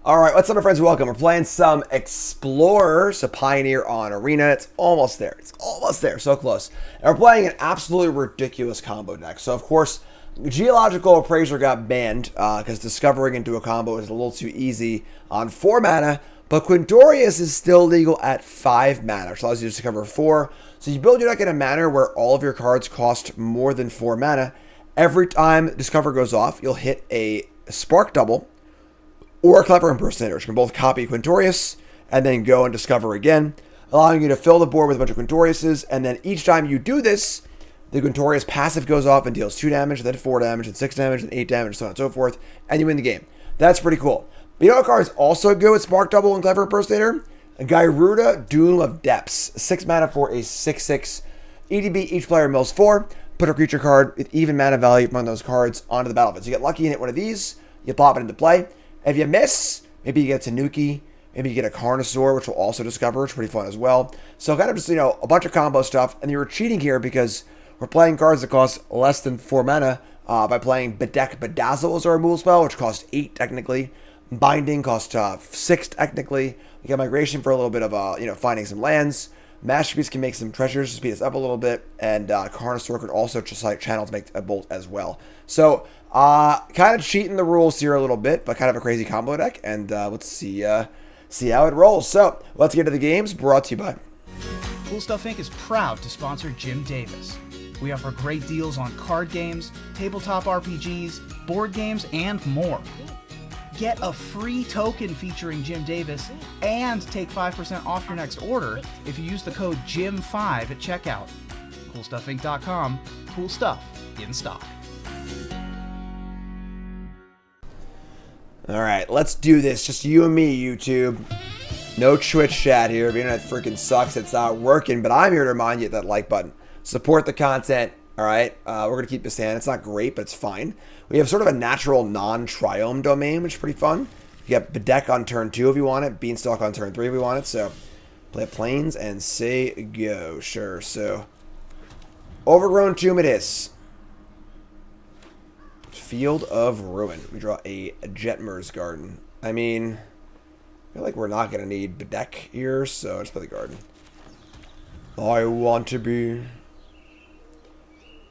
All right, what's up, my friends? Welcome. We're playing some Explorer, so Pioneer on Arena. It's almost there. It's almost there. So close. And we're playing an absolutely ridiculous combo deck. So, of course, Geological Appraiser got banned because discovering into a combo is a little too easy on 4 mana. But Quintorius is still legal at 5 mana, which allows you to discover 4. So you build your deck in a manner where all of your cards cost more than 4 mana. Every time Discover goes off, you'll hit a Spark Double or a Clever Impersonator, which can both copy Quintorius and then go and discover again, allowing you to fill the board with a bunch of Quintoriuses, and then each time you do this, the Quintorius passive goes off and deals 2 damage, then 4 damage, and 6 damage, and 8 damage, so on and so forth, and you win the game. That's pretty cool. But you know what card is also good with Spark Double and Clever Impersonator? Gyruda, Doom of Depths. 6 mana for a 6/6 EDB. Each player mills 4. Put a creature card with even mana value from those cards onto the battlefield. So you get lucky and hit one of these, you pop it into play. If you miss, maybe you get a Tanuki, maybe you get a Carnosaur, which will also discover. It's pretty fun as well. So kind of just, a bunch of combo stuff. And you were cheating here because we're playing cards that cost less than 4 mana by playing Bedazzle as our removal spell, which costs 8 technically. Binding costs 6 technically. We got Migration for a little bit of, finding some lands. Masterpiece can make some treasures to speed us up a little bit. And Carnosaur could also just like channel to make a bolt as well. So, kind of cheating the rules here a little bit, but kind of a crazy combo deck, and let's see how it rolls. So let's get to the games. Brought to you by Cool Stuff Inc. is proud to sponsor Jim Davis. We offer great deals on card games, tabletop RPGs, board games, and more. Get a free token featuring Jim Davis and take 5% off your next order if you use the code JIM5 at checkout. CoolStuffInc.com. Cool stuff in stock. All right, let's do this. Just you and me, YouTube. No Twitch chat here. The internet freaking sucks. It's not working, but I'm here to remind you of that like button. Support the content, all right? We're going to keep this in. It's not great, but it's fine. We have sort of a natural non-triome domain, which is pretty fun. You got Bedeck on turn 2 if you want it. Beanstalk on turn 3 if you want it. So play Plains and say go. Sure, so Overgrown Tomb it is. Field of Ruin. We draw a Jetmer's Garden. I mean, I feel like we're not going to need Bedeck here, so let's play the Garden. I want to be.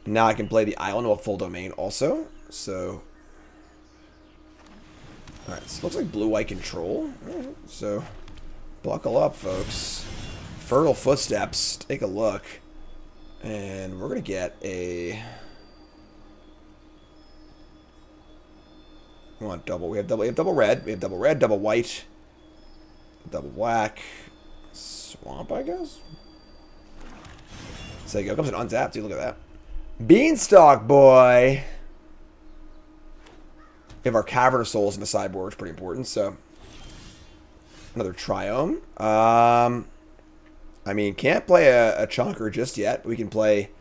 Now I can play the Island with full domain also. So, alright, so it looks like blue-white control. Right, so, buckle up, folks. Fertile Footsteps. Take a look. And we're going to get a. We want double. We have double red. We have double red, double white, double black. Swamp, I guess. So there you go. Comes an untapped. Dude, look at that. Beanstalk, boy. We have our Cavern of Souls in the sideboard, which is pretty important. So another Triome. I mean, can't play a Chunker just yet. We can play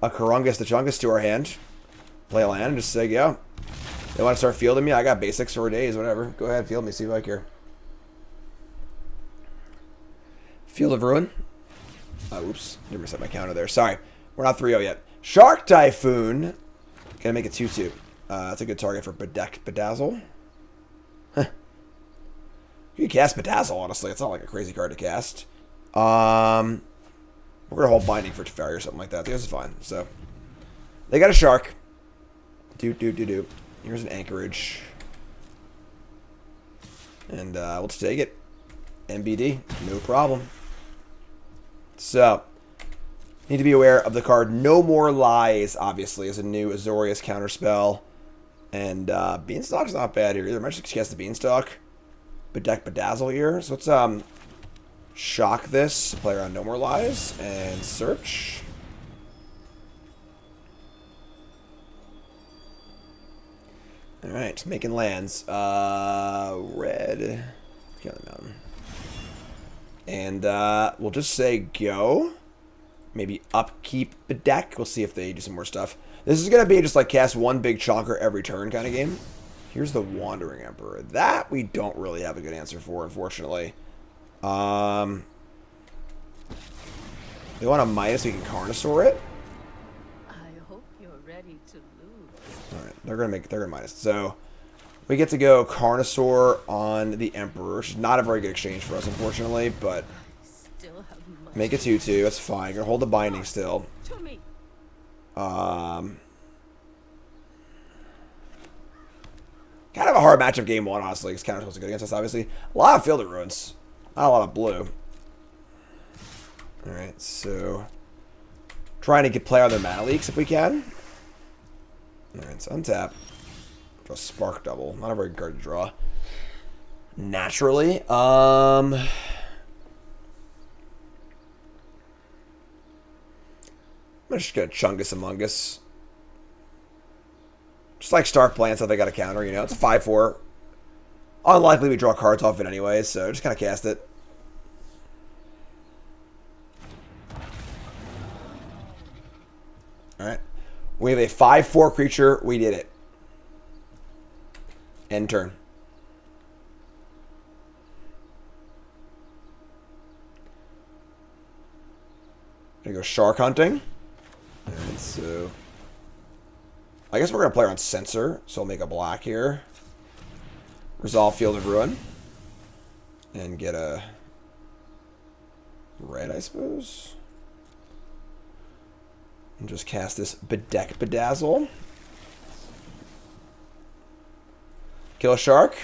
a Karungus the Chunkus to our hand. Play a land and just say go. They want to start fielding me? I got basics for days, whatever. Go ahead, field me, see if I care. Field of Ruin. Oops, never set my counter there. Sorry, we're not 3-0 yet. Shark Typhoon. Gonna make it 2-2. That's a good target for Bedazzle. Huh. You can cast Bedazzle, honestly. It's not like a crazy card to cast. We're gonna hold Binding for Teferi or something like that. This is fine. So, they got a Shark. Do. Here's an Anchorage. And let's take it. MBD. No problem. So, need to be aware of the card No More Lies, obviously, as a new Azorius counterspell. And Beanstalk's not bad here either. I might just cast the Beanstalk. Bedazzle here. So let's shock this. Play around No More Lies. And search. Alright, just making lands. Red. Get on the mountain. And we'll just say go. Maybe upkeep the deck. We'll see if they do some more stuff. This is going to be just like cast one big chonker every turn kind of game. Here's the Wandering Emperor. That we don't really have a good answer for, unfortunately. They want a minus, we can Carnosaur it. I hope you're ready to lose. Alright, they're gonna minus. So We get to go Carnosaur on the Emperor, which is not a very good exchange for us, unfortunately, but make it 2-2. That's fine. You're going to hold the binding still. Kind of a hard matchup game 1, honestly, because Counter's supposed to go against us, obviously. A lot of Fielder Ruins. Not a lot of blue. Alright, so... trying to get play on their mana leaks if we can. Alright, so untap. Draw Spark Double. Not a very good card to draw. Naturally. I'm just gonna Chungus Among Us. Just like start playing stuff they got a counter, you know. It's a 5-4. Unlikely we draw cards off it anyway, so just kind of cast it. Alright. We have a 5-4 creature. We did it. End turn. Gonna go Shark Hunting. Alright, so... I guess we're going to play on Censor, so I'll make a black here. Resolve Field of Ruin. And get a... red, I suppose. And just cast this Bedazzle. Kill a Shark.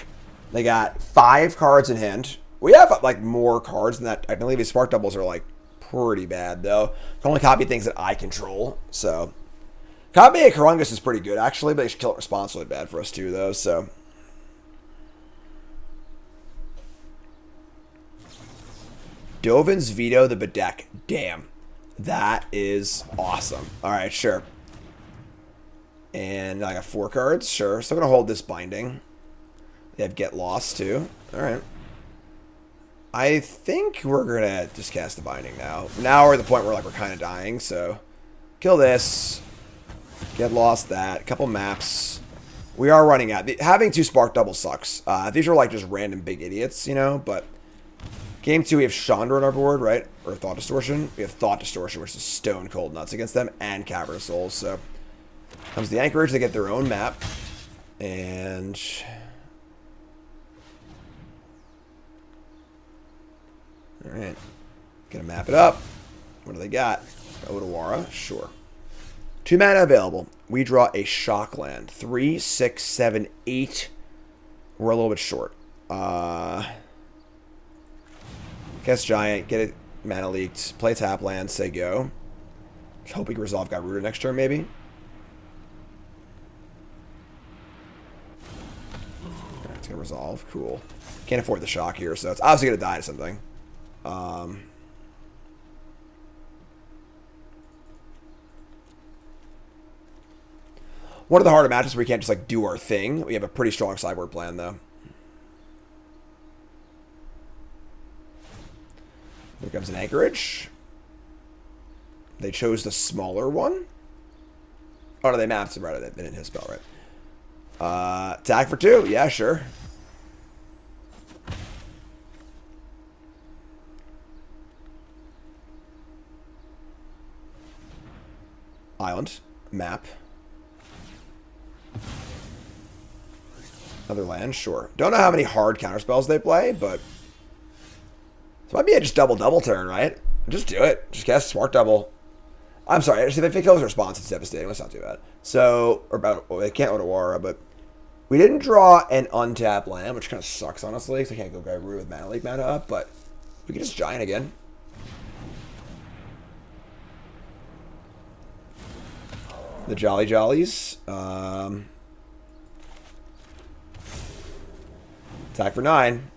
They got 5 cards in hand. We have, like, more cards than that. I believe these Spark Doubles are, like, pretty bad, though. Can only copy things that I control, so... Copy a Karungus is pretty good, actually, but they should kill it responsibly bad for us, too, though, so... Dovin's Veto the Bedeck. Damn. That is awesome. Alright, sure. And I got 4 cards. Sure. Still going to hold this binding. They have Get Lost, too. Alright. I think we're going to just cast the binding now. Now we're at the point where like we're kind of dying, so... Kill this. Get Lost that. Couple maps. We are running out. Having 2 Spark Doubles sucks. These are like just random big idiots, you know, but... Game 2, we have Chandra on our board, right? Or Thought Distortion. We have Thought Distortion, which is stone cold nuts against them, and Cavern of Souls. So, comes the Anchorage. They get their own map. And... Alright. Gonna map it up. What do they got? Otawara. Sure. 2 mana available. We draw a Shockland. 3, 6, 7, 8. We're a little bit short. Cast Giant, get it mana leaked, play tap land, say go. Hope we can resolve Gyruda next turn, maybe. Okay, it's gonna resolve. Cool. Can't afford the shock here, so it's obviously gonna die to something. One of the harder matches where we can't just like do our thing. We have a pretty strong sideboard plan, though. Here comes an Anchorage. They chose the smaller one. Oh, no, they mapped it right. They didn't hit a spell, right? Attack for 2. Yeah, sure. Island. Map. Another land, sure. Don't know how many hard counterspells they play, but... So it might be a just double turn, right? Just do it. Just cast Smart Double. I'm sorry. Actually, if it kills response, it's devastating. Let's not do that. So, or about, well, they can't Otawara, but we didn't draw an untapped land, which kind of sucks, honestly, because I can't go Gyruda with Mana Leak mana up, but we can just Giant again. The Jolly Jollies. Attack for 9.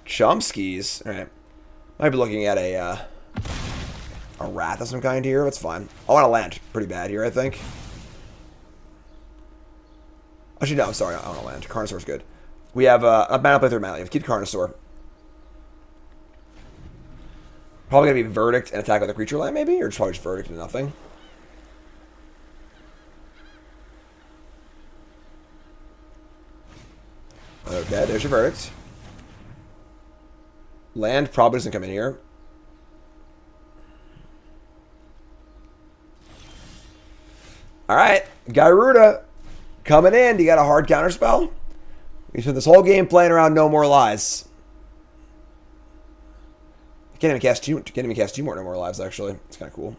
Chumskis. Alright. Might be looking at a Wrath of some kind here. That's fine. I want to land pretty bad here, I think. Actually, no. Sorry. I want to land. Carnosaur's good. We have a mana play through mana. Keep Carnosaur. Probably going to be Verdict and attack with a creature land, maybe? Or just probably just Verdict and nothing. Okay, there's your Verdict. Land probably doesn't come in here. All right, Gyruda coming in. You got a hard counter spell? We spent this whole game playing around No More Lies. Can't even cast two more No More Lives, actually. It's kind of cool.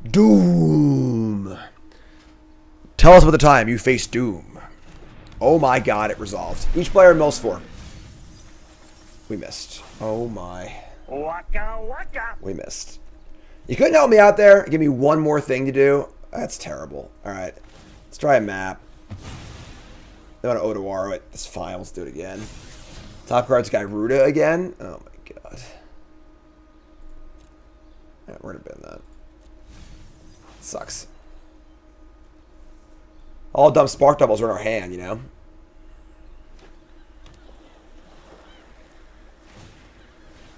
Doom. Tell us about the time you faced Doom. Oh my god, it resolved. Each player mills 4. We missed. Oh my. Waka waka. We missed. You couldn't help me out there? Give me one more thing to do? That's terrible. Alright. Let's try a map. They want to Odawaro it. That's fine. Let's do it again. Top card's Gyruda again. Oh my god. Yeah, we're gonna bin that. Sucks. All dumb spark doubles are in our hand, you know?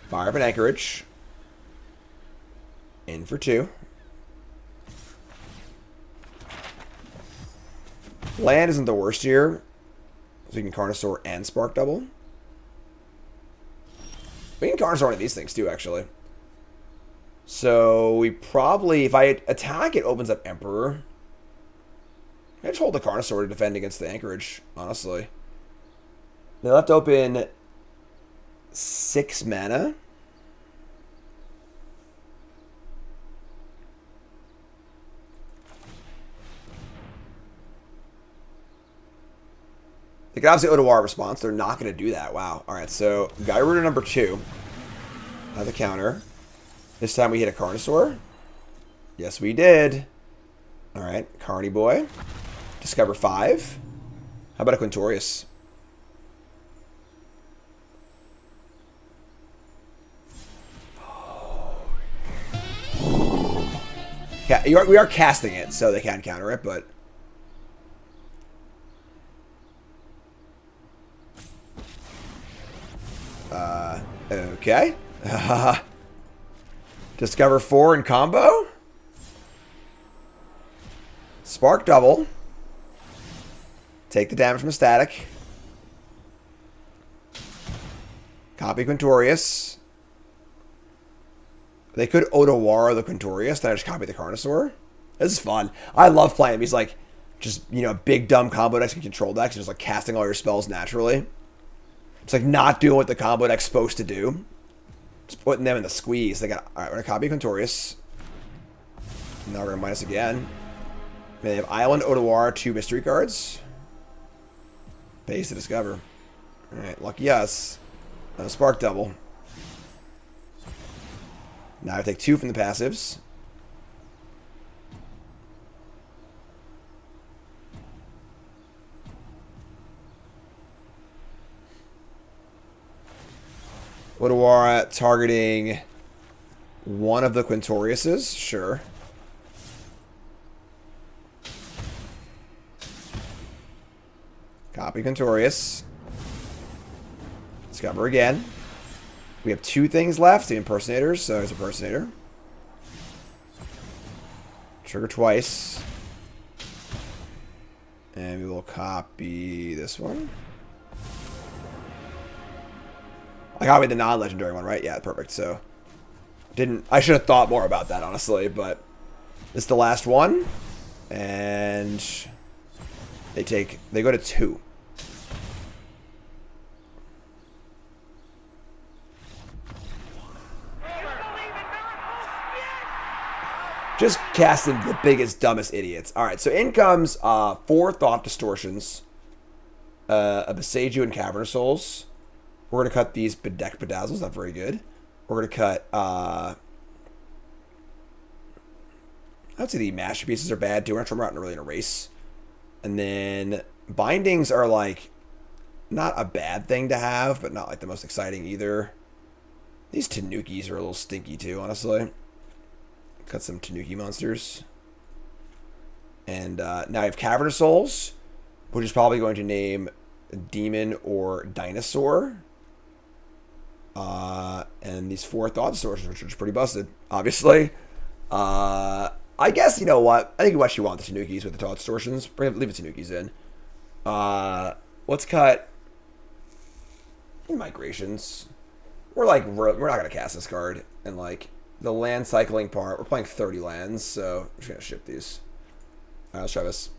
Fire up an Anchorage. In for 2. Land isn't the worst here. So we can Carnosaur and Spark Double. We can Carnosaur one of these things too, actually. So we probably, if I attack, it opens up Emperor. I just hold the Carnosaur to defend against the Anchorage, honestly. They left open 6 mana. They can obviously Odawara response. They're not going to do that. Wow. Alright, so Gyruda number 2. Has a counter. This time we hit a Carnosaur. Yes, we did. Alright, Carny Boy. Discover 5. How about a Quintorius? Yeah, we are casting it, so they can counter it, but... okay. Discover 4 in combo. Spark double. Take the damage from a static. Copy Quintorius. They could Odawara the Quintorius, then I just copy the Carnosaur. This is fun. I love playing him. He's like, just, you know, big dumb combo decks and control decks, just like casting all your spells naturally. It's like not doing what the combo deck's supposed to do. Just putting them in the squeeze. They got, alright, we're gonna copy Quintorius. Now we're gonna minus again. They have Island, Odawara, 2 mystery cards. Base to discover. Alright, lucky us. Spark double. Now I take 2 from the passives. Odawara targeting one of the Quintoriuses. Sure. Copy Quintorius. Discover again. We have 2 things left. The Impersonators. So there's Impersonator. Trigger twice. And we will copy this one. I copied the non-legendary one, right? Yeah, perfect. So, I should have thought more about that, honestly, but this is the last one. And they go to 2. Just casting the biggest, dumbest idiots. Alright, so in comes 4 Thought Distortions, a Beseiju and Cavern of Souls. We're going to cut these Bedazzles, not very good. We're going to cut, I would say the Masterpieces are bad too. We're not really in a race. And then Bindings are like, not a bad thing to have, but not like the most exciting either. These Tanukis are a little stinky too, honestly. Cut some Tanuki monsters. And now I have Cavern of Souls, which is probably going to name Demon or Dinosaur. And these 4 Thought Distortions, which are pretty busted, obviously. I guess, you know what? I think you actually want the Tanukis with the Thought Distortions. Leave the Tanukis in. Let's cut Migrations. We're not going to cast this card. And, like, the land cycling part. We're playing 30 lands, so I'm just gonna ship these. All right, let's try this.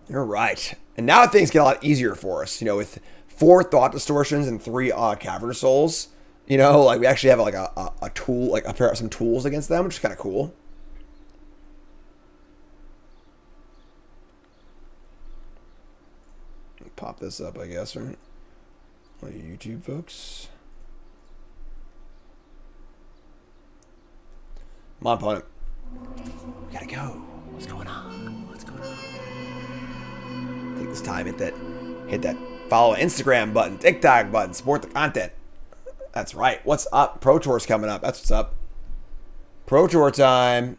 You're right. And now things get a lot easier for us. You know, with 4 Thought Distortions and 3 Cavern Souls. You know, like we actually have like a tool, like a pair of some tools against them, which is kind of cool. Pop this up, I guess, right? All you YouTube folks. Come on, opponent. We gotta go. What's going on? What's going on? Take this time, hit that follow Instagram button, TikTok button, support the content. That's right. What's up? Pro Tour's coming up. That's what's up. Pro Tour time.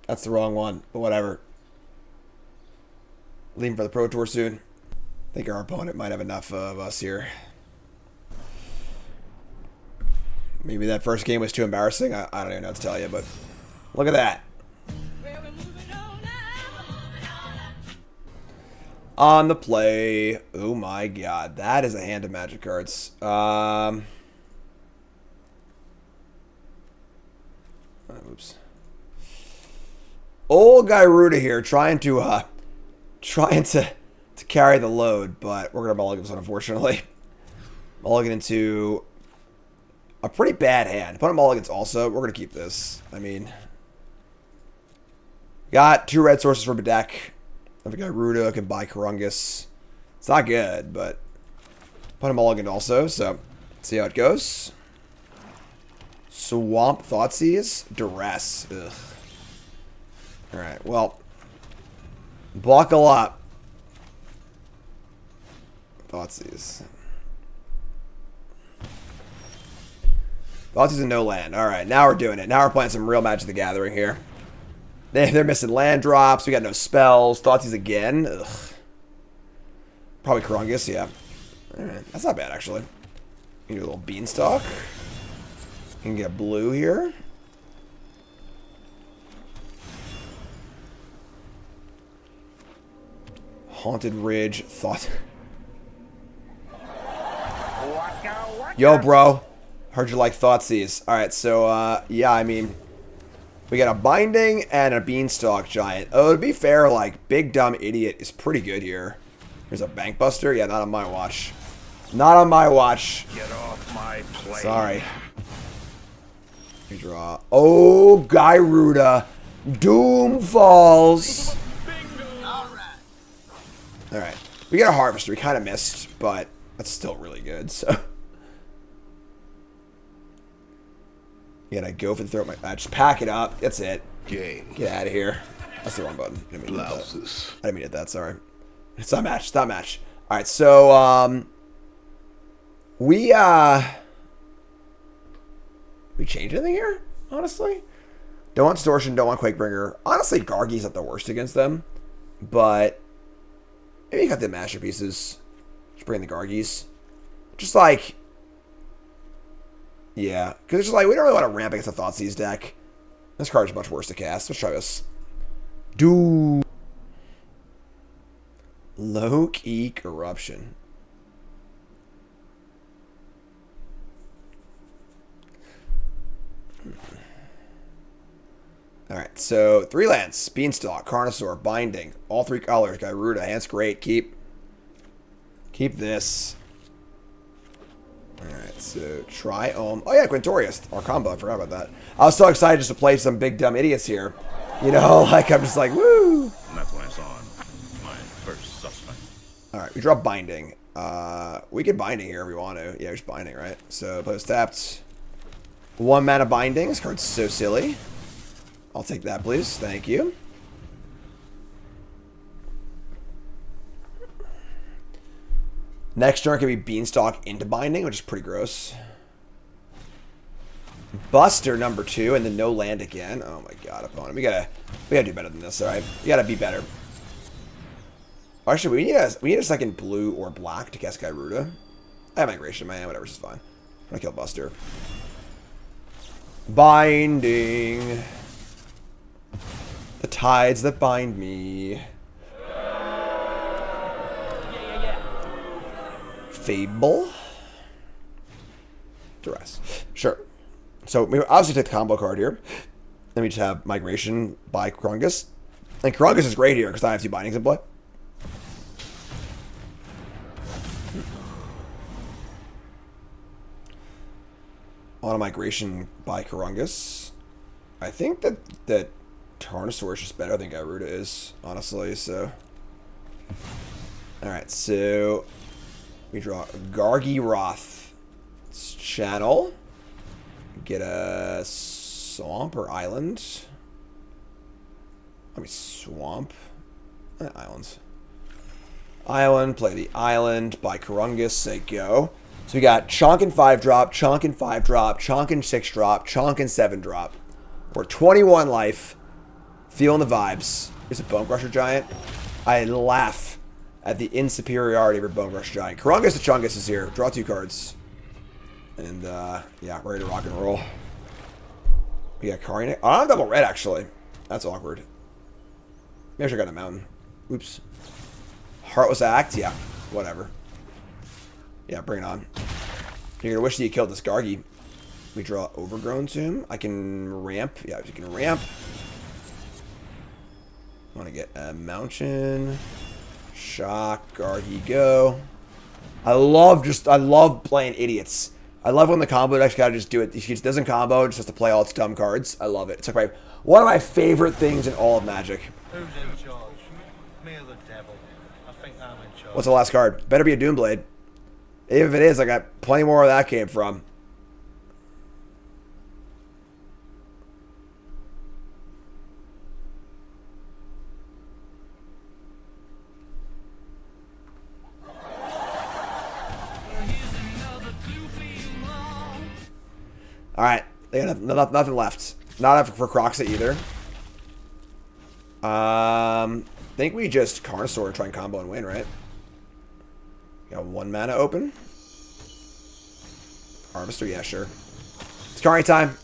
That's the wrong one, but whatever. Leaving for the Pro Tour soon. I think our opponent might have enough of us here. Maybe that first game was too embarrassing. I don't even know what to tell you, but look at that. On the play. Oh my god. That is a hand of magic cards. Oops. Old Gyruda here trying to carry the load, but we're gonna mulligan this one, unfortunately. Mulligan into a pretty bad hand. Opponent mulligans also. We're gonna keep this. I mean, got 2 red sources for a deck. I think Gyruda can buy Karungus. It's not good, but opponent mulligan also. So let's see how it goes. Swamp Thoughtseize, Duress. Ugh. All right, well, buckle up. Thoughtseize. Thoughtseize and no land. All right, now we're doing it. Now we're playing some real Magic the Gathering here. They're missing land drops. We got no spells. Thoughtseize again. Ugh. Probably Karungus, yeah. All right, that's not bad, actually. You do a little Beanstalk. You can get a blue here. Haunted Ridge. Thought. Yo, bro. Heard you like Thoughtseize. Alright, so, yeah, I mean, we got a Binding and a Beanstalk Giant. Oh, to be fair, like, Big Dumb Idiot is pretty good here. Here's a Bankbuster. Yeah, not on my watch. Not on my watch. Get off my plate. Sorry. We draw. Oh, Gyruda. Doom falls. Alright. We got a Harvester. We kind of missed, but that's still really good, so. You gotta go for the throat. Just pack it up. That's it. Game. Get out of here. That's the wrong button. I didn't mean to hit that. Blouses. I didn't mean to hit that, sorry. It's not match. It's not match. Alright, so, we changed anything here? Honestly? Don't want Distortion, don't want Quakebringer. Honestly, Gargi's not the worst against them. But maybe you got the masterpieces. Just bring in the Gargis. Just like, yeah. Because it's just like, we don't really want to ramp against the Thoughtseize deck. This card is much worse to cast. Let's try this. Do low-key Corruption. Alright, so 3 lands. Beanstalk, Carnosaur, Binding. All 3 colors. Gyruda. Hand's great. Keep this. Alright, so Triome. Oh yeah, Quintorius. Our combo. I forgot about that. I was so excited just to play some big dumb idiots here. You know, like I'm just like, woo! And that's when I saw my first suspect. Alright, we draw Binding. We could Binding here if we want to. Yeah, just Binding, right? So post tapped. 1 mana Binding. This card's so silly. I'll take that, please. Thank you. Next turn can be Beanstalk into Binding, which is pretty gross. Buster number 2, and then no land again. Oh my god, opponent. We gotta do better than this, alright? We gotta be better. Actually, we need a second blue or black to cast Gyruda. I have Migration in my hand, whatever, this is fine. I'm gonna kill Buster. Binding. The tides that bind me. Fable. Duress. Sure. So we obviously take the combo card here. Then we just have Migration by Krungus. And Krungus is great here because I have 2 bindings in play. On a Migration by Krungus. I think that Tarnosaur is just better than Gyruda is, honestly, so. Alright, so we draw Gargiroth. Let's channel. Get a swamp or island. I mean swamp. Islands. Island, play the island by Krungus, say go. So we got Chonk and 5-drop, Chonk and 5-drop, Chonk and 6-drop, Chonk and 7-drop. We're 21 life. Feeling the vibes. Here's a Bone Crusher Giant. I laugh at the insuperiority of your Bone Crusher Giant. Krungus the Chungus is here. Draw 2 cards. And, yeah, ready to rock and roll. We got Carnage. Oh, I'm double red, actually. That's awkward. Maybe I should have gotten a mountain. Oops. Heartless Act? Yeah, whatever. Yeah, bring it on. You're going to wish that you killed this Gargi. We draw Overgrown Tomb. I can ramp. Yeah, you can ramp. I want to get a mountain. Shock. Gargi, go. I love playing idiots. I love when the combo deck's got to just do it. He just doesn't combo, it just has to play all its dumb cards. I love it. It's like one of my favorite things in all of Magic. Who's in charge? Me or the devil? I think I'm in charge. What's the last card? Better be a Doomblade. Even if it is, I got plenty more where that came from. Alright, they got nothing left. Not enough for Croxa either. I think we just Carnosaur try and combo and win, right? Got 1 mana open. Harvester, yeah, sure. It's Kari time.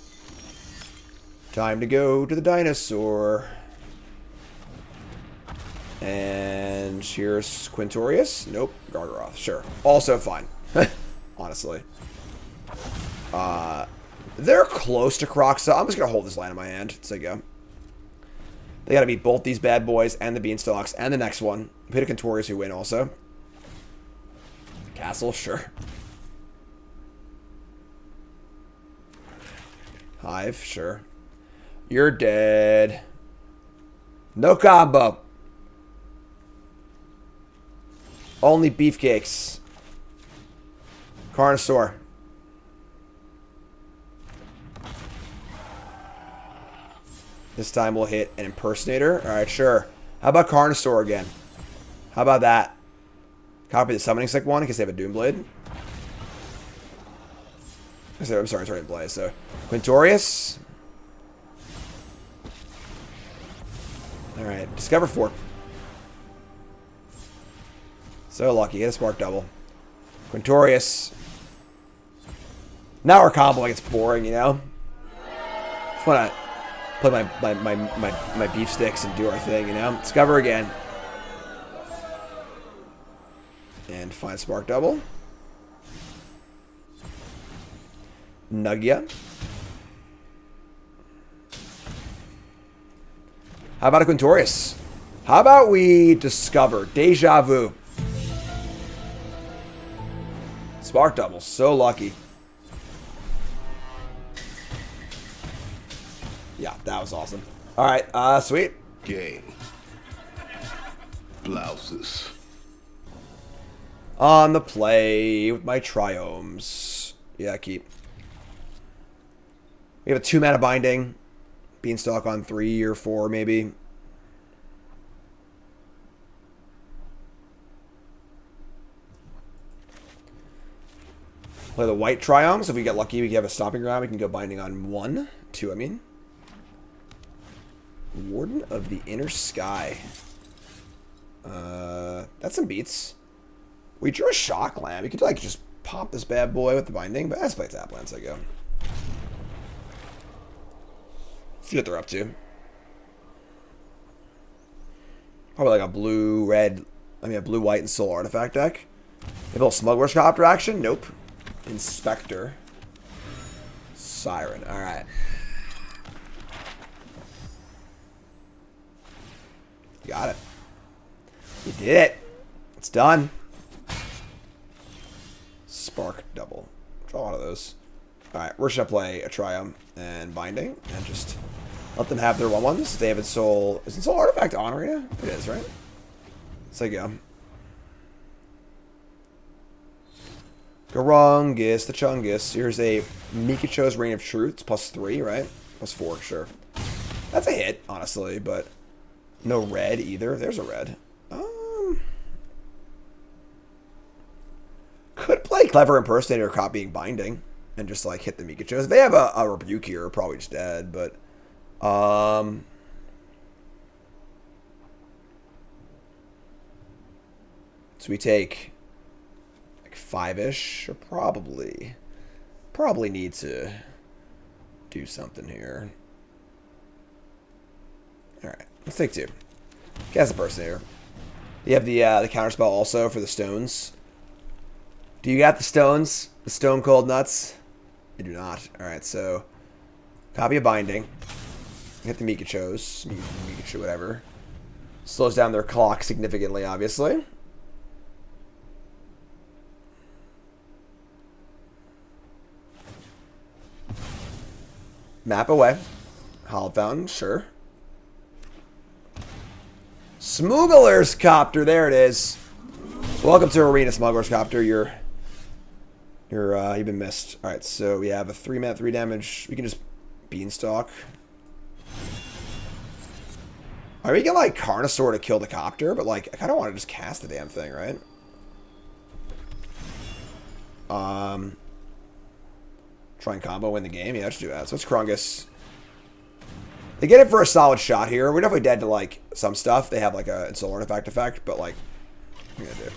Time to go to the dinosaur. And here's Quintorius. Nope, Gargaroth, sure. Also fine. Honestly. They're close to Croxa. I'm just going to hold this land in my hand. So you go. They got to beat both these bad boys and the Beanstalks and the next one. We hit a Quintorius who win also. Castle, sure. Hive, sure. You're dead. No combo. Only beefcakes. Carnosaur. This time we'll hit an Impersonator. Alright, sure. How about Carnosaur again? How about that? Copy the Summoning Sick one in case they have a Doomblade. I'm sorry, it's already in play. So, Quintorius. Alright, Discover 4. So lucky. Hit a Spark Double. Quintorius. Now our combo like it's boring, you know? Just wanna play my beef sticks and do our thing, you know? Discover again. And find Spark Double. Nugia. How about a Quintorius? How about we discover Deja Vu? Spark Double. So lucky. Yeah, that was awesome. Alright, sweet. Game. Blouses. On the play with my Triomes. Yeah, keep. We have a 2-mana binding. Beanstalk on 3 or 4, maybe. Play the white Triomes. If we get lucky, we can have a Stomping Ground. We can go binding on 1. 2, I mean. Warden of the Inner Sky. That's some beats. We drew a Shock Land. We could like just pop this bad boy with the binding, but let's play tap lands, I go. See what they're up to. Probably like a blue, red, a blue, white, and soul artifact deck. Maybe a little Smuggler's Copter action? Nope. Inspector. Siren. All right. Got it. You did it. It's done. Spark double. Draw a lot of those. Alright, we're just going to play a Triumph and Binding and just let them have their 1/1s. They have its soul. Is it soul artifact on Arena? It is, right? So go. Garungus, the Chungus. Here's a Mikacho's Reign of Truth. It's +3, right? +4, sure. That's a hit, honestly, but no red either. There's a red. Could play Clever Impersonator, copying Binding, and just like hit the Mikacho's. They have a Rebuke here, probably just dead, but so we take like 5-ish, or probably need to do something here. Alright, let's take 2. Cast Impersonator. You have the counterspell also for the stones. Do you got the stones? The Stone Cold Nuts? I do not. Alright, so copy a Binding. Hit the Mikacho's. Mikachu, whatever. Slows down their clock significantly, obviously. Map away. Hollow Fountain, sure. Smuggler's Copter, there it is. Welcome to Arena, Smuggler's Copter. You've been missed. Alright, so we have a 3-mana 3 damage. We can just Beanstalk. Alright, we can like Carnosaur to kill the Copter, but like I kinda want to just cast the damn thing, right? Try and combo win the game. Yeah, let's do that. So it's Krungus. They get it for a solid shot here. We're definitely dead to like some stuff. They have like a Soul Artifact effect, but like what are you gonna do?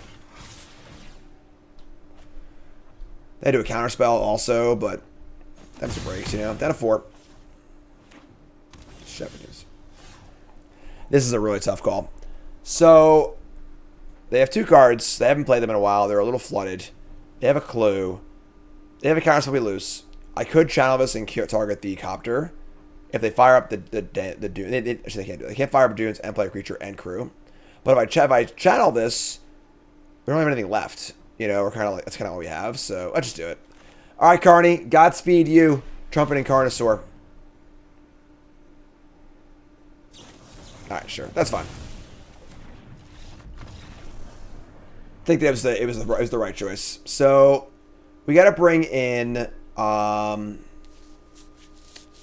They do a counterspell also, but that's a breaks, you know. Down to 4. Shepherdess. This is a really tough call. So they have 2 cards. They haven't played them in a while. They're a little flooded. They have a clue. They have a counterspell we lose. I could channel this and target the Copter. If they fire up the Dune, actually they can't do it. They can't fire up Dunes and play a creature and crew. But if I channel this, we don't have anything left. You know, we're kind of like, that's kind of all we have. So let's just do it. All right, Carney, Godspeed you, Trumpet and Carnosaur. All right, sure, that's fine. I think that it was the right choice. So we got to bring in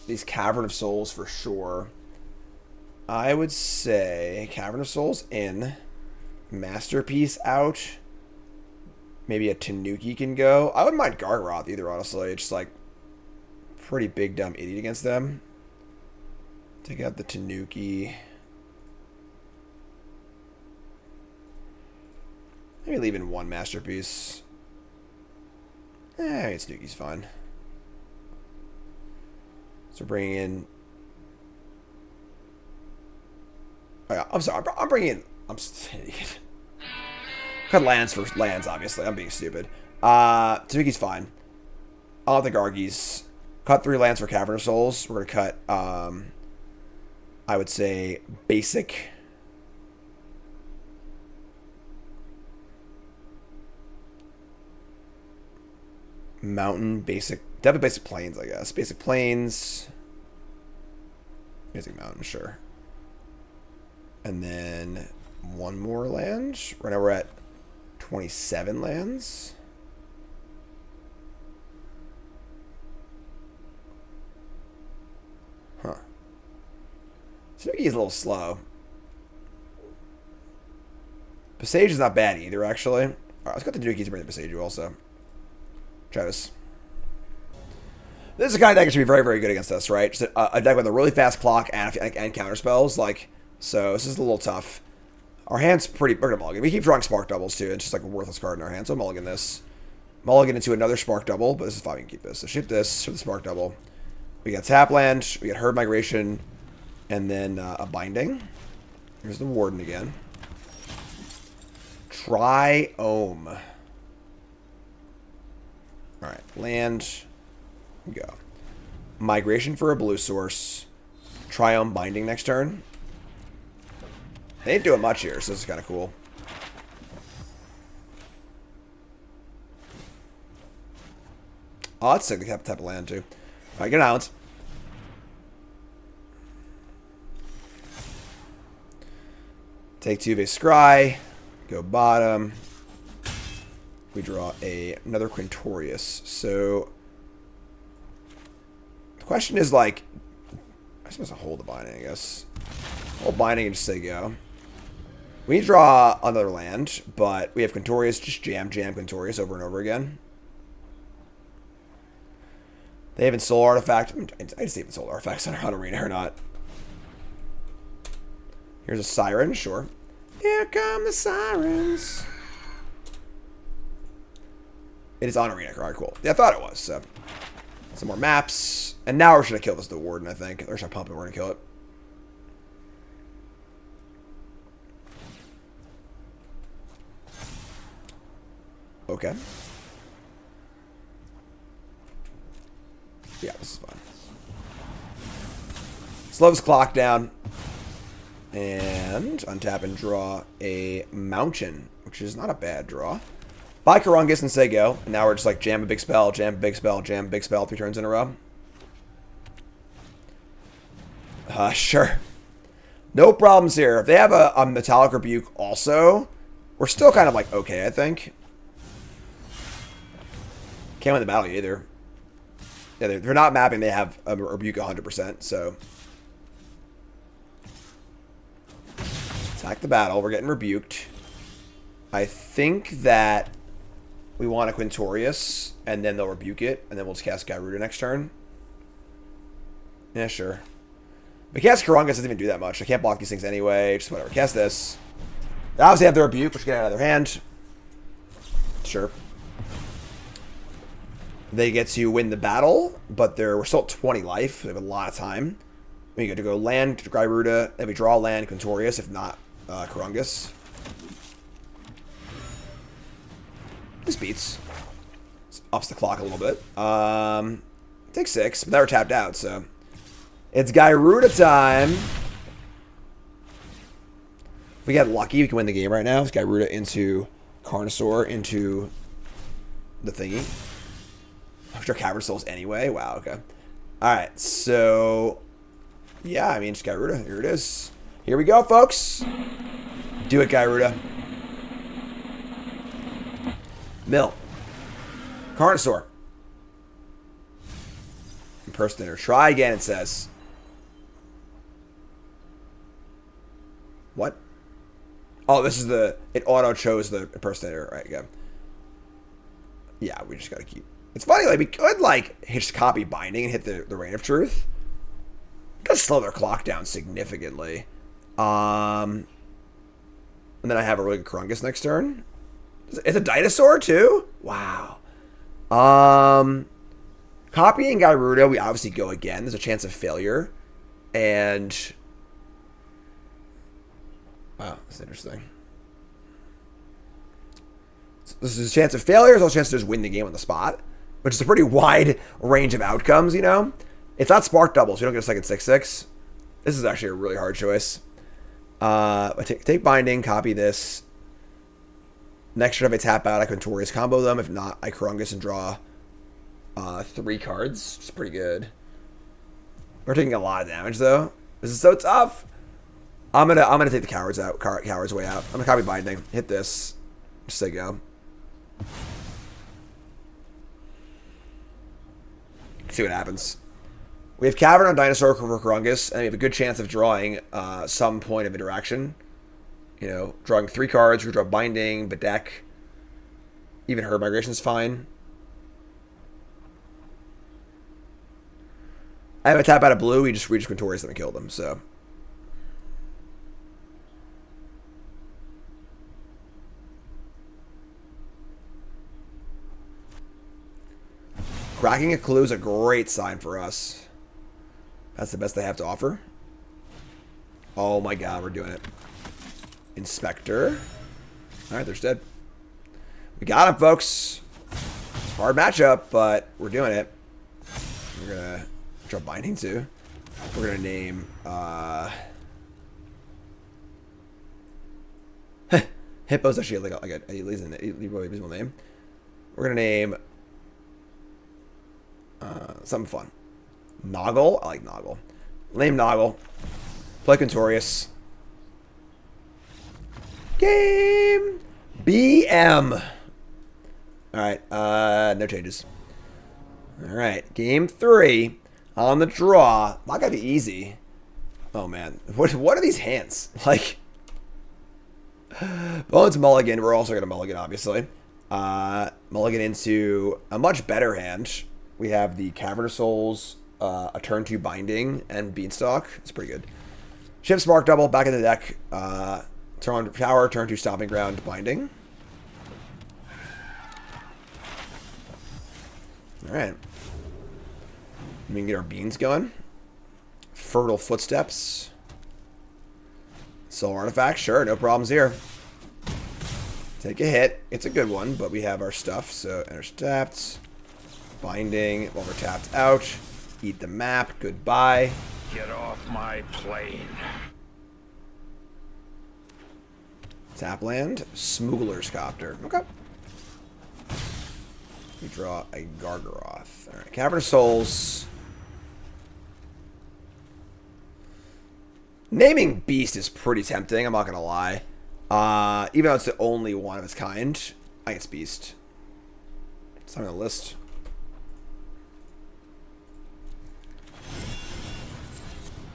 these Cavern of Souls for sure. I would say Cavern of Souls in, Masterpiece out. Maybe a Tanuki can go. I wouldn't mind Gargaroth either, honestly. It's just like pretty big dumb idiot against them. Take out the Tanuki. Maybe leave in 1 Masterpiece. Tanuki's fine. So bringing in. Oh yeah, I'm sorry. I'm bringing in. I'm just an idiot. Cut lands for lands, obviously. I'm being stupid. Tanuki's fine. I'll have the Gargis. Cut 3 lands for Cavern of Souls. We're going to cut, I would say, basic. Mountain, basic. Definitely basic plains, I guess. Basic plains. Basic mountain, sure. And then 1 more land. Right now we're at 27 lands. Huh. Tanuki is a little slow. Passage is not bad either, actually. Alright, let's go to Tanuki to bring the Passage also. Try this. This is a kind of deck that should be very, very good against us, right? Just a deck with a really fast clock and counter spells. Like, so this is a little tough. Our hand's pretty... We're going to mulligan. We keep drawing Spark Doubles, too. It's just like a worthless card in our hand. So mulligan this. Mulligan into another Spark Double, but this is fine. We can keep this. So ship this. Ship the Spark Double. We got Tapland. We got Herd Migration. And then a Binding. Here's the Warden again. Triome. Alright. Land. Go. Migration for a blue source. Triumph Binding next turn. They ain't doing much here, so this is kind of cool. Oh, that's sick. They have type of land, too. Alright, get an island. Take 2 base scry. Go bottom. We draw another Quintorius. So, the question is, like, I'm supposed to hold the binding, I guess. Hold binding and just say go. We need to draw another land, but we have Quintorius. Just jam Quintorius over and over again. They have Soul Artifact. I just even Soul Artifacts on Arena or not. Here's a Siren, sure. Here come the Sirens. It is on Arena. Alright, cool. Yeah, I thought it was. So, some more maps. And now we're going to kill this the Warden, I think. Or should I pump it? We're going to kill it. Okay. Yeah, this is fine. Slows clock down. And untap and draw a Mountain, which is not a bad draw. Buy Karungus and say go. And now we're just like jam a big spell, jam a big spell, jam a big spell 3 turns in a row. Sure. No problems here. If they have a Metallic Rebuke also, we're still kind of like okay, I think. Can't win the battle either. Yeah, they're not mapping. They have a Rebuke 100%, so. Attack the battle. We're getting rebuked. I think that we want a Quintorius, and then they'll rebuke it, and then we'll just cast Gyruda next turn. Yeah, sure. But cast Karungus doesn't even do that much. I can't block these things anyway. Just whatever. Cast this. They obviously have the rebuke, which get out of their hand. Sure. They get to win the battle, but we're still at 20 life. We have a lot of time. We get to go land to Gyruda, and we draw land Quintorius, if not Karungus. This beats. This ups the clock a little bit. Take 6, but now we're tapped out, so. It's Gyruda time. If we get lucky, we can win the game right now. It's Gyruda into Carnosaur into the thingy. I'll draw Cavern Souls anyway. Wow, okay. Alright, so. Yeah, I mean, just Gyruda. Here it is. Here we go, folks. Do it, Gyruda. Mill. Carnosaur. Impersonator. Try again, it says. What? Oh, this is the... It auto-chose the impersonator. All right, go. Yeah, we just gotta keep... It's funny, like, we could, like, just copy binding and hit the Reign of Truth. It does slow their clock down significantly. And then I have a really good Karungus next turn. It's a dinosaur, too? Wow. Copying Gyruda, we obviously go again. There's a chance of failure. And... Wow, that's interesting. This is a chance of failure. There's also a chance to just win the game on the spot. Which is a pretty wide range of outcomes, you know? It's not Spark Double, so you don't get a second 6/6. This is actually a really hard choice. Take Binding, copy this. Next turn, if I tap out, I Quintorius combo them. If not, I Karungus and draw 3 cards. It's pretty good. We're taking a lot of damage, though. This is so tough. I'm gonna take the cowards out. Cowards way out. I'm gonna copy Binding. Hit this. Just say go. See what happens. We have Cavern on Dinosaur for Karungus, and we have a good chance of drawing some point of interaction. You know, drawing 3 cards. We draw Binding, Bedeck. Even Herd Migration's fine. I have a tap out of blue. We just Quintorius them and kill them. So. Cracking a clue is a great sign for us. That's the best they have to offer. Oh my god, we're doing it. Inspector. Alright, they're dead. We got him, folks. Hard matchup, but we're doing it. We're gonna Draw Binding too. We're gonna name Hippo's actually like a reasonable name. We're gonna name something fun. Noggle. I like Noggle. Name Noggle. Play Quintorius. Game BM. Alright, no changes. Alright, game 3 on the draw. Not gonna be easy. Oh man. What are these hands? Like Bones mulligan, we're also gonna mulligan, obviously. Mulligan into a much better hand. We have the Cavern of Souls, a turn 2 Binding, and Beanstalk. It's pretty good. Shift Spark Double, back in the deck. Turn on Tower, turn 2 Stomping Ground, Binding. Alright. We can get our beans going. Fertile Footsteps. Soul Artifact, sure, no problems here. Take a hit. It's a good one, but we have our stuff, so enter tapped. Binding, while we're tapped out. Eat the map, goodbye. Get off my plane. Tap land, Smuggler's Copter. Okay. We draw a Gargaroth. Alright, Cavern of Souls. Naming Beast is pretty tempting, I'm not gonna lie. Even though it's the only one of its kind, I guess Beast. It's on the list.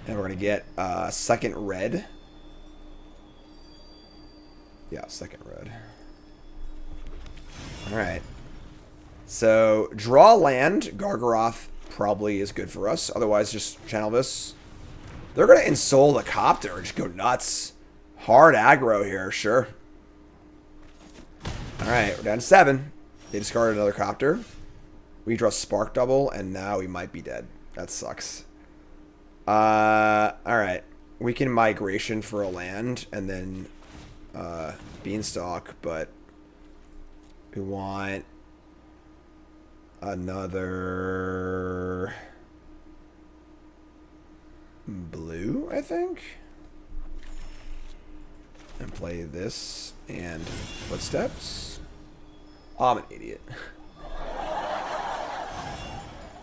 And we're gonna get second red. Yeah, second red. Alright. So, draw land. Gargaroth probably is good for us. Otherwise, just channel this. They're going to Ensoul the Copter. Just go nuts. Hard aggro here, sure. Alright, we're down to 7. They discarded another Copter. We draw Spark Double, and now we might be dead. That sucks. Alright. We can Migration for a land, and then Beanstalk, but we want another blue, I think. And play this and Footsteps. Oh, I'm an idiot.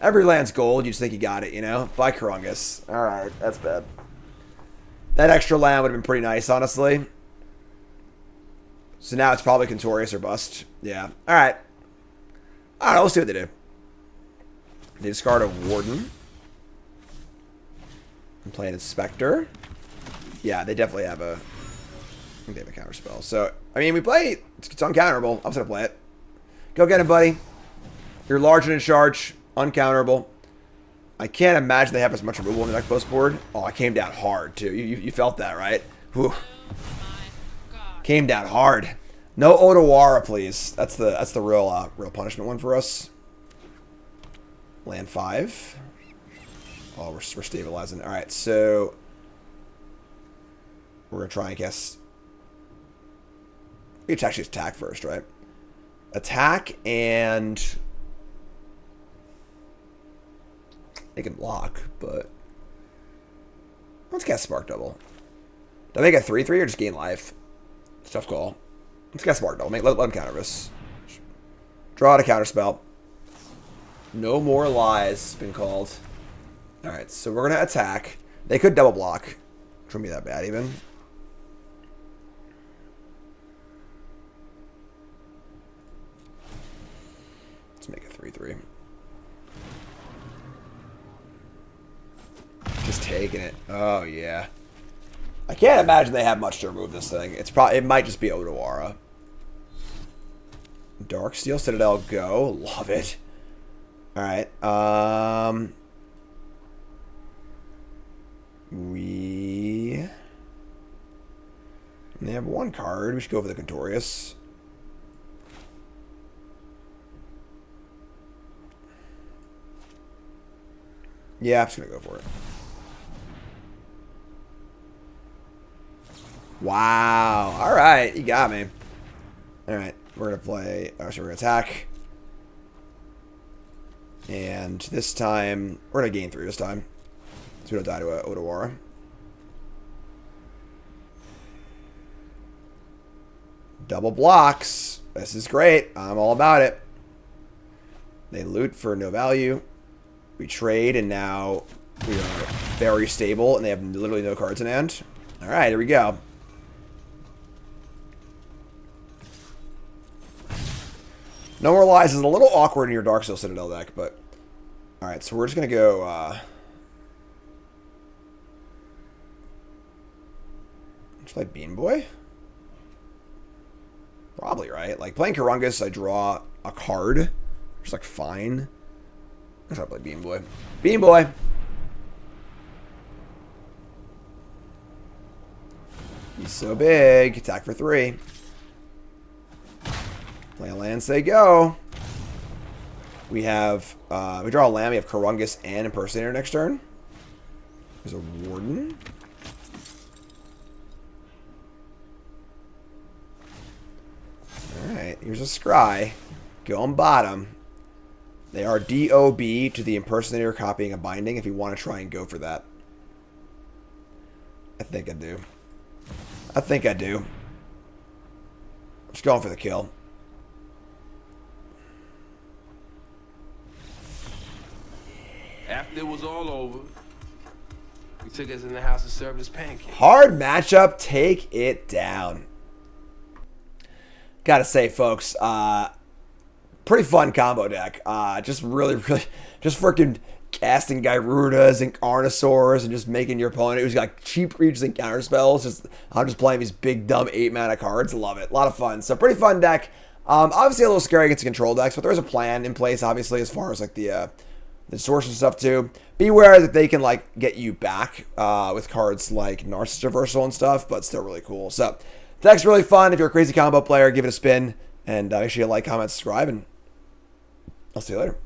Every land's gold, you just think you got it, you know? Buy Karungus. Alright, that's bad. That extra land would have been pretty nice, honestly. So now it's probably Quintorius or bust. Yeah. Alright. I don't know, we'll see what they do. They discard a Warden. And play an Inspector. Yeah, they definitely have a... I think they have a counter spell. So, I mean, we play... It's uncounterable. I'm just going to play it. Go get him, buddy. You're large and in charge. Uncounterable. I can't imagine they have as much removal in the deck post board. Oh, I came down hard, too. You felt that, right? Whew. Came down hard. No Odawara, please. That's the real punishment one for us. Land 5. Oh, we're stabilizing. All right, so we're gonna try and guess. We should actually attack first, right? Attack and they can block, but let's cast Spark Double. Do I make a 3/3 or just gain life? It's a tough call. Let's cast Spark Double. Let him counter this. Draw to counter spell. No more lies been called. Alright, so we're gonna attack. They could double block. Which wouldn't be that bad even. Let's make a 3/3. Just taking it. Oh yeah. I can't imagine they have much to remove this thing. It might just be Odawara. Darksteel Citadel, go. Love it. Alright. They have one card. We should go for the Quintorius. Yeah, I'm just going to go for it. Wow. Alright, you got me. Alright, we're going to play... Oh, so we're going to attack. And this time, we're going to gain 3 this time. So we don't die to a Odawara. Double blocks. This is great. I'm all about it. They loot for no value. We trade, and now we are very stable, and they have literally no cards in hand. All right, here we go. No More Lies is a little awkward in your Darksteel Citadel deck, but... Alright, so we're just going to go... Just play Bean Boy? Probably, right? Like, playing Karungus, I draw a card. Just, like, fine. I'm trying to play Bean Boy. Bean Boy! He's so big. Attack for 3. Play a land, say go. We have, we draw a land. We have Karungus and Impersonator next turn. There's a Warden. Alright, here's a Scry. Go on bottom. They are DOB to the Impersonator copying a binding if you want to try and go for that. I think I do. I think I do. Just going for the kill. After it was all over, we took us in the house and served us pancakes. Hard matchup, take it down. Gotta say, folks, pretty fun combo deck. Just really, just freaking casting Gyrudas and Carnosaurs and just making your opponent who's got cheap creatures and counter spells. I'm just playing these big, dumb 8-mana cards. Love it. A lot of fun. So, pretty fun deck. Obviously, a little scary against the control decks, but there's a plan in place, obviously, as far as like the source and stuff too. Beware that they can like get you back with cards like Narcissist Reversal and stuff, but still really cool. So deck's really fun. If you're a crazy combo player, give it a spin, and make sure you like, comment, subscribe, and I'll see you later.